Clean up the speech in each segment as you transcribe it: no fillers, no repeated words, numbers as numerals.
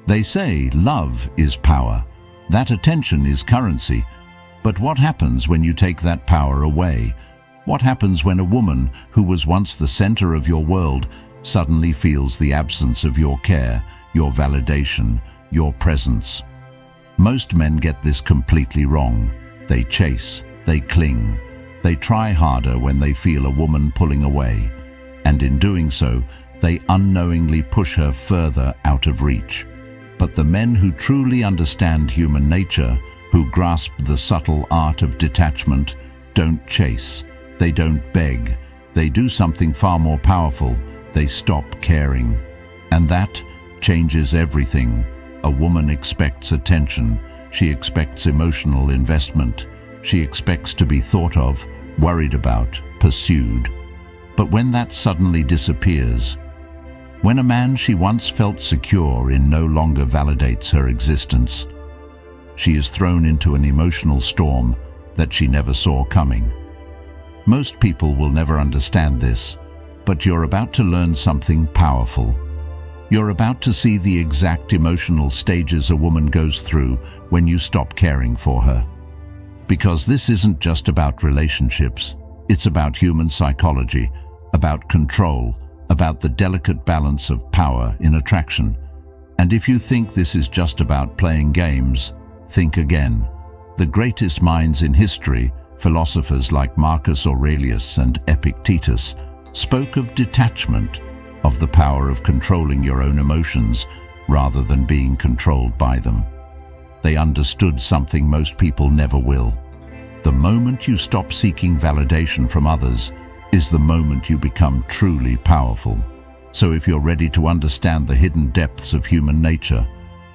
They say love is power, that attention is currency. But what happens when you take that power away? What happens when a woman who was once the center of your world suddenly feels the absence of your care, your validation, your presence? Most men get this completely wrong. They chase, they cling, they try harder when they feel a woman pulling away, and in doing so, they unknowingly push her further out of reach. But the men who truly understand human nature, who grasp the subtle art of detachment, don't chase, they don't beg, they do something far more powerful. They stop caring. And that changes everything. A woman expects attention. She expects emotional investment. She expects to be thought of, worried about, pursued. But when that suddenly disappears, when a man she once felt secure in no longer validates her existence, she is thrown into an emotional storm that she never saw coming. Most people will never understand this, but you're about to learn something powerful. You're about to see the exact emotional stages a woman goes through when you stop caring for her. Because this isn't just about relationships, it's about human psychology, about control, about the delicate balance of power in attraction. And if you think this is just about playing games, think again. The greatest minds in history, philosophers like Marcus Aurelius and Epictetus, spoke of detachment, of the power of controlling your own emotions rather than being controlled by them. They understood something most people never will. The moment you stop seeking validation from others is the moment you become truly powerful. So if you're ready to understand the hidden depths of human nature,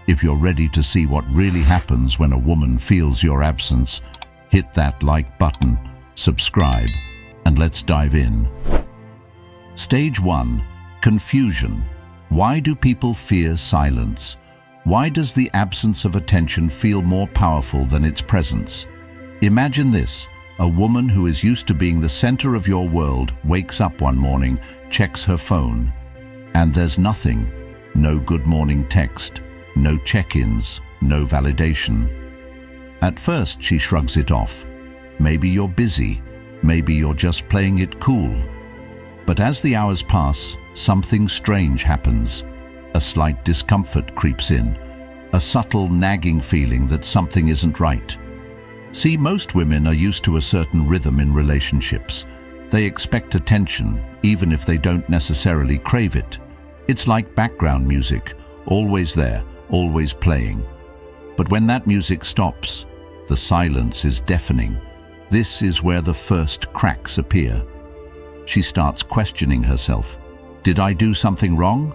if you're ready to see what really happens when a woman feels your absence, hit that like button, subscribe, and let's dive in. Stage 1. Confusion. Why do people fear silence? Why does the absence of attention feel more powerful than its presence? Imagine this. A woman who is used to being the center of your world wakes up one morning, checks her phone, and there's nothing. No good morning text, no check-ins, no validation. At first, she shrugs it off. Maybe you're busy. Maybe you're just playing it cool. But as the hours pass, something strange happens. A slight discomfort creeps in, a subtle nagging feeling that something isn't right. See, most women are used to a certain rhythm in relationships. They expect attention, even if they don't necessarily crave it. It's like background music, always there, always playing. But when that music stops, the silence is deafening. This is where the first cracks appear. She starts questioning herself. Did I do something wrong?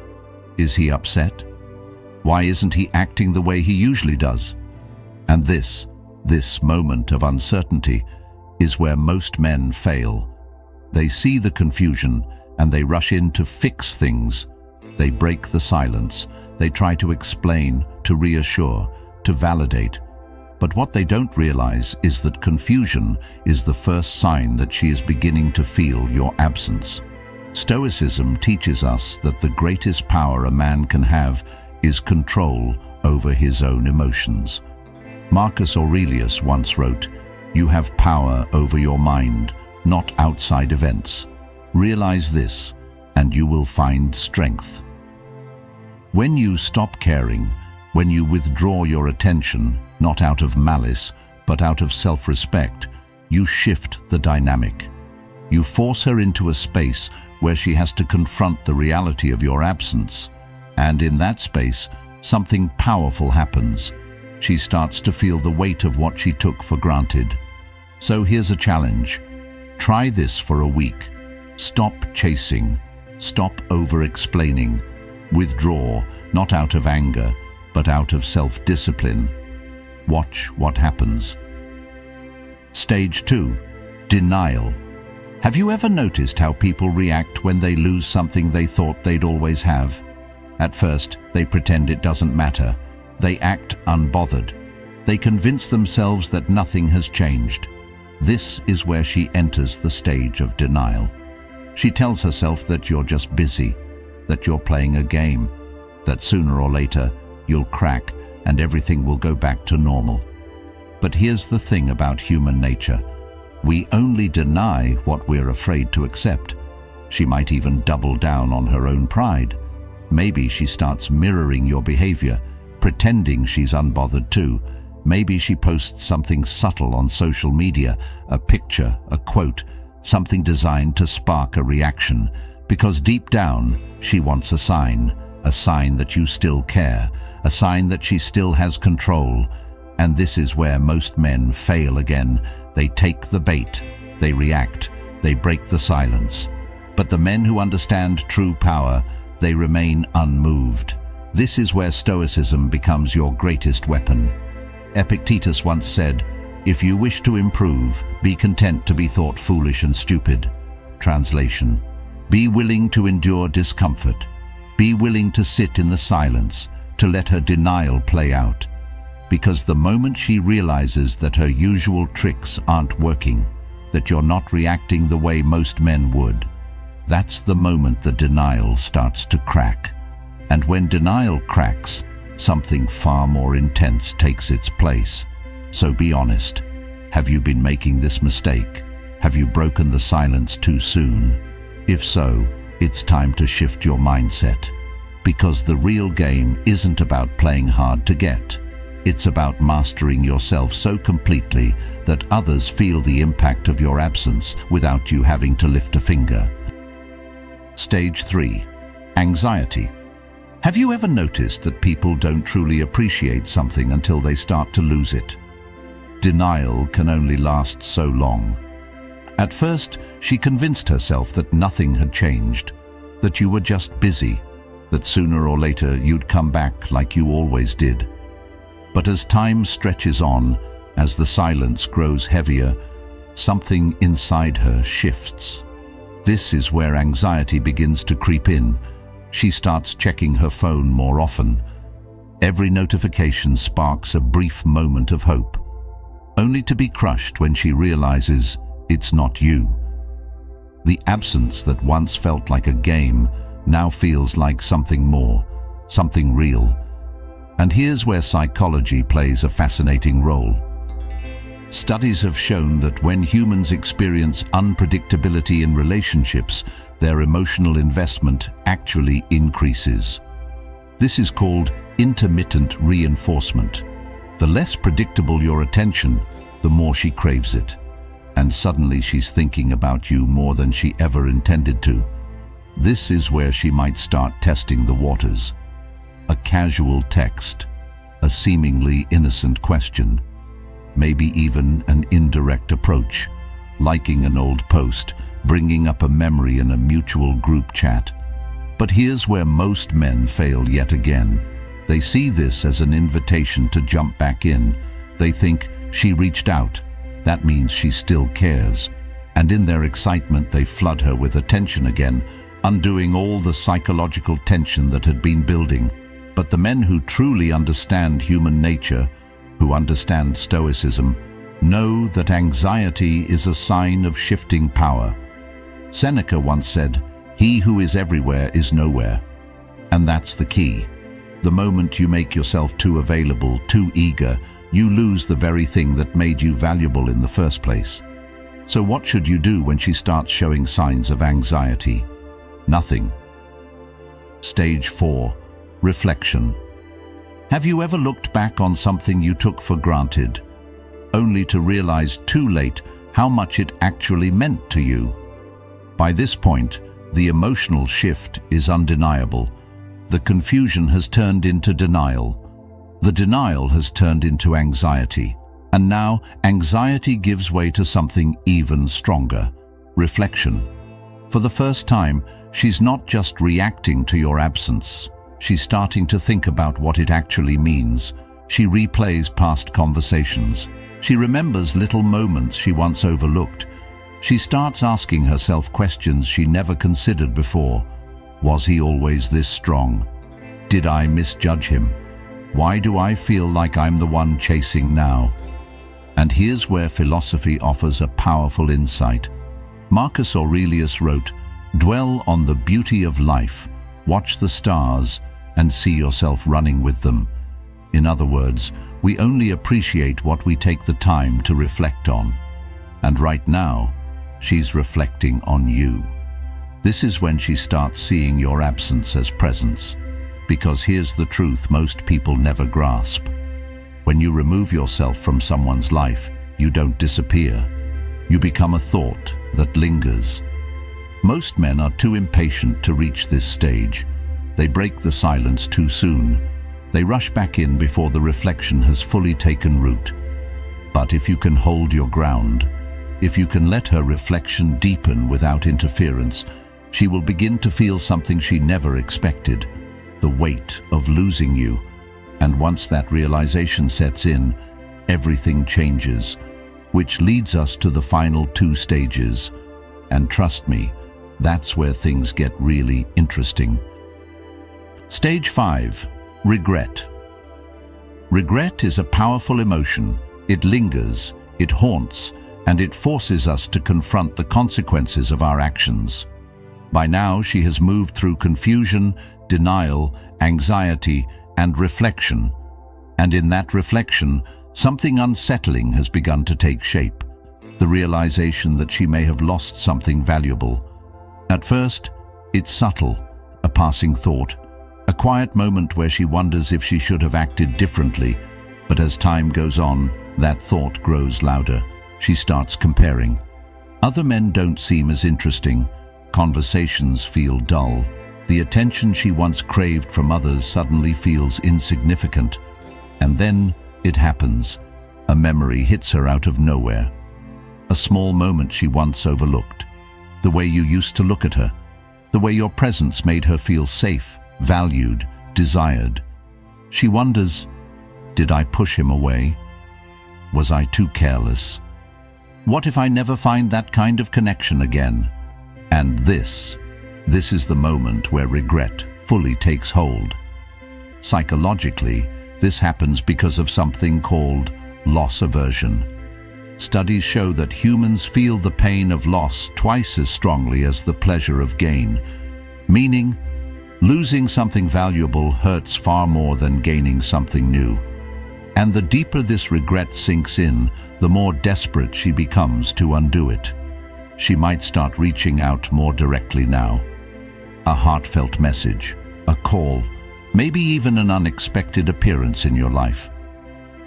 Is he upset? Why isn't he acting the way he usually does? And this moment of uncertainty is where most men fail. They see the confusion and they rush in to fix things. They break the silence. They try to explain, to reassure, to validate. But what they don't realize is that confusion is the first sign that she is beginning to feel your absence. Stoicism teaches us that the greatest power a man can have is control over his own emotions. Marcus Aurelius once wrote, "You have power over your mind, not outside events. Realize this, and you will find strength." When you stop caring, when you withdraw your attention, not out of malice, but out of self-respect, you shift the dynamic. You force her into a space where she has to confront the reality of your absence. And in that space, something powerful happens. She starts to feel the weight of what she took for granted. So here's a challenge. Try this for a week. Stop chasing. Stop over-explaining. Withdraw, not out of anger, but out of self-discipline. Watch what happens. Stage 2. Denial. Have you ever noticed how people react when they lose something they thought they'd always have? At first, they pretend it doesn't matter. They act unbothered. They convince themselves that nothing has changed. This is where she enters the stage of denial. She tells herself that you're just busy, that you're playing a game, that sooner or later you'll crack, and everything will go back to normal. But here's the thing about human nature. We only deny what we're afraid to accept. She might even double down on her own pride. Maybe she starts mirroring your behavior, pretending she's unbothered too. Maybe she posts something subtle on social media, a picture, a quote, something designed to spark a reaction, because deep down she wants a sign that you still care, a sign that she still has control. And this is where most men fail again. They take the bait, they react, they break the silence. But the men who understand true power, they remain unmoved. This is where Stoicism becomes your greatest weapon. Epictetus once said, "If you wish to improve, be content to be thought foolish and stupid." Translation: be willing to endure discomfort. Be willing to sit in the silence, to let her denial play out. Because the moment she realizes that her usual tricks aren't working, that you're not reacting the way most men would, that's the moment the denial starts to crack. And when denial cracks, something far more intense takes its place. So be honest. Have you been making this mistake? Have you broken the silence too soon? If so, it's time to shift your mindset. Because the real game isn't about playing hard to get. It's about mastering yourself so completely that others feel the impact of your absence without you having to lift a finger. Stage 3. Anxiety. Have you ever noticed that people don't truly appreciate something until they start to lose it? Denial can only last so long. At first, she convinced herself that nothing had changed, that you were just busy, that sooner or later you'd come back like you always did. But as time stretches on, as the silence grows heavier, something inside her shifts. This is where anxiety begins to creep in. She starts checking her phone more often. Every notification sparks a brief moment of hope, only to be crushed when she realizes it's not you. The absence that once felt like a game now feels like something more, something real. And here's where psychology plays a fascinating role. Studies have shown that when humans experience unpredictability in relationships, their emotional investment actually increases. This is called intermittent reinforcement. The less predictable your attention, the more she craves it. And suddenly she's thinking about you more than she ever intended to. This is where she might start testing the waters. A casual text, a seemingly innocent question, maybe even an indirect approach, liking an old post, bringing up a memory in a mutual group chat. But here's where most men fail yet again. They see this as an invitation to jump back in. They think, she reached out, that means she still cares. And in their excitement, they flood her with attention again, undoing all the psychological tension that had been building. But the men who truly understand human nature, who understand Stoicism, know that anxiety is a sign of shifting power. Seneca once said, "He who is everywhere is nowhere." And that's the key. The moment you make yourself too available, too eager, you lose the very thing that made you valuable in the first place. So what should you do when she starts showing signs of anxiety? Nothing. Stage 4. Reflection. Have you ever looked back on something you took for granted, only to realize too late how much it actually meant to you? By this point, the emotional shift is undeniable. The confusion has turned into denial. The denial has turned into anxiety. And now, anxiety gives way to something even stronger: reflection. For the first time, she's not just reacting to your absence. She's starting to think about what it actually means. She replays past conversations. She remembers little moments she once overlooked. She starts asking herself questions she never considered before. Was he always this strong? Did I misjudge him? Why do I feel like I'm the one chasing now? And here's where philosophy offers a powerful insight. Marcus Aurelius wrote, "Dwell on the beauty of life, watch the stars, and see yourself running with them. In other words, we only appreciate what we take the time to reflect on. And right now, she's reflecting on you. This is when she starts seeing your absence as presence. Because here's the truth most people never grasp. When you remove yourself from someone's life, you don't disappear. You become a thought that lingers. Most men are too impatient to reach this stage. They break the silence too soon. They rush back in before the reflection has fully taken root. But if you can hold your ground, if you can let her reflection deepen without interference, she will begin to feel something she never expected, the weight of losing you. And once that realization sets in, everything changes, which leads us to the final two stages. And trust me, that's where things get really interesting. Stage 5. Regret. Regret is a powerful emotion. It lingers, it haunts, and it forces us to confront the consequences of our actions. By now, she has moved through confusion, denial, anxiety, and reflection. And in that reflection, something unsettling has begun to take shape. The realization that she may have lost something valuable. At first, it's subtle, a passing thought, a quiet moment where she wonders if she should have acted differently. But as time goes on, that thought grows louder. She starts comparing. Other men don't seem as interesting. Conversations feel dull. The attention she once craved from others suddenly feels insignificant. And then it happens. A memory hits her out of nowhere. A small moment she once overlooked. The way you used to look at her. The way your presence made her feel safe, valued, desired. She wonders, did I push him away? Was I too careless? What if I never find that kind of connection again? And this is the moment where regret fully takes hold. Psychologically, this happens because of something called loss aversion. Studies show that humans feel the pain of loss twice as strongly as the pleasure of gain, meaning losing something valuable hurts far more than gaining something new. And the deeper this regret sinks in, the more desperate she becomes to undo it. She might start reaching out more directly now. A heartfelt message, a call, maybe even an unexpected appearance in your life.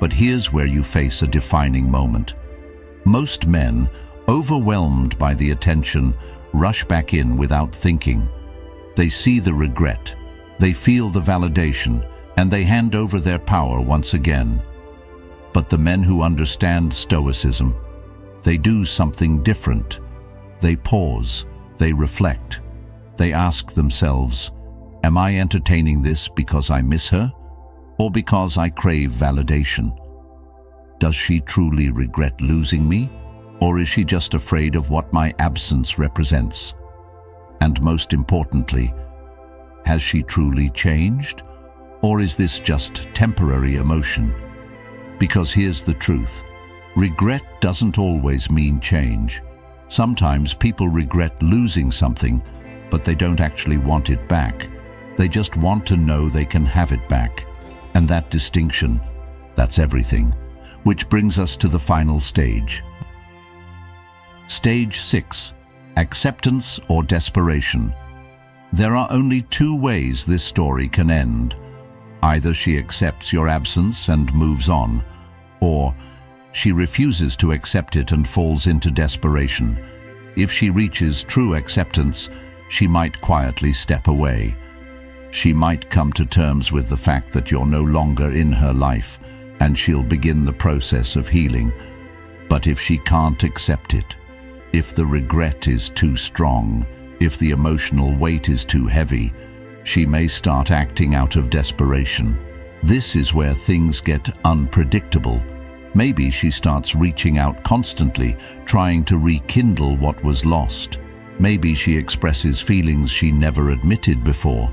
But here's where you face a defining moment. Most men, overwhelmed by the attention, rush back in without thinking. They see the regret, they feel the validation, and they hand over their power once again. But the men who understand Stoicism, they do something different. They pause, they reflect, they ask themselves, am I entertaining this because I miss her, or because I crave validation? Does she truly regret losing me, or is she just afraid of what my absence represents? And most importantly, has she truly changed, or is this just temporary emotion? Because here's the truth, regret doesn't always mean change. Sometimes people regret losing something, but they don't actually want it back. They just want to know they can have it back. And that distinction, that's everything. Which brings us to the final stage. Stage 6. Acceptance or desperation. There are only two ways this story can end. Either she accepts your absence and moves on, or she refuses to accept it and falls into desperation. If she reaches true acceptance, she might quietly step away. She might come to terms with the fact that you're no longer in her life, and she'll begin the process of healing. But if she can't accept it, if the regret is too strong, if the emotional weight is too heavy, she may start acting out of desperation. This is where things get unpredictable. Maybe she starts reaching out constantly, trying to rekindle what was lost. Maybe she expresses feelings she never admitted before.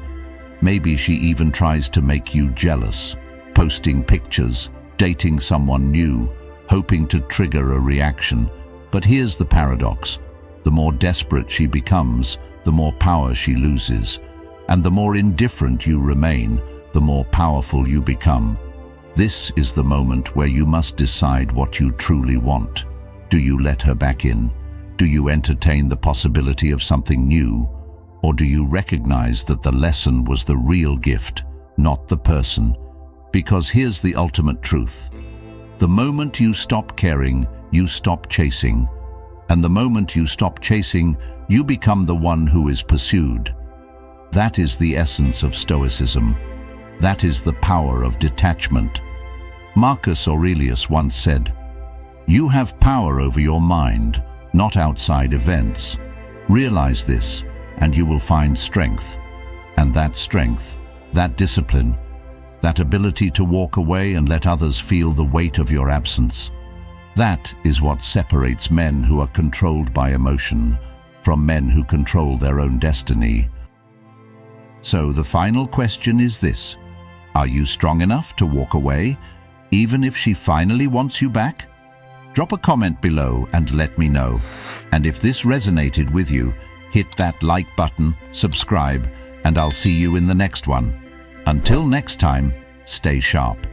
Maybe she even tries to make you jealous, posting pictures, dating someone new, hoping to trigger a reaction. But here's the paradox. The more desperate she becomes, the more power she loses. And the more indifferent you remain, the more powerful you become. This is the moment where you must decide what you truly want. Do you let her back in? Do you entertain the possibility of something new? Or do you recognize that the lesson was the real gift, not the person? Because here's the ultimate truth. The moment you stop caring, you stop chasing. And the moment you stop chasing, you become the one who is pursued. That is the essence of Stoicism. That is the power of detachment. Marcus Aurelius once said, "You have power over your mind, not outside events. Realize this, and you will find strength. And that strength, that discipline, that ability to walk away and let others feel the weight of your absence, that is what separates men who are controlled by emotion from men who control their own destiny." So the final question is this: are you strong enough to walk away, even if she finally wants you back? Drop a comment below and let me know. And if this resonated with you, hit that like button, subscribe, and I'll see you in the next one. Until next time, stay sharp.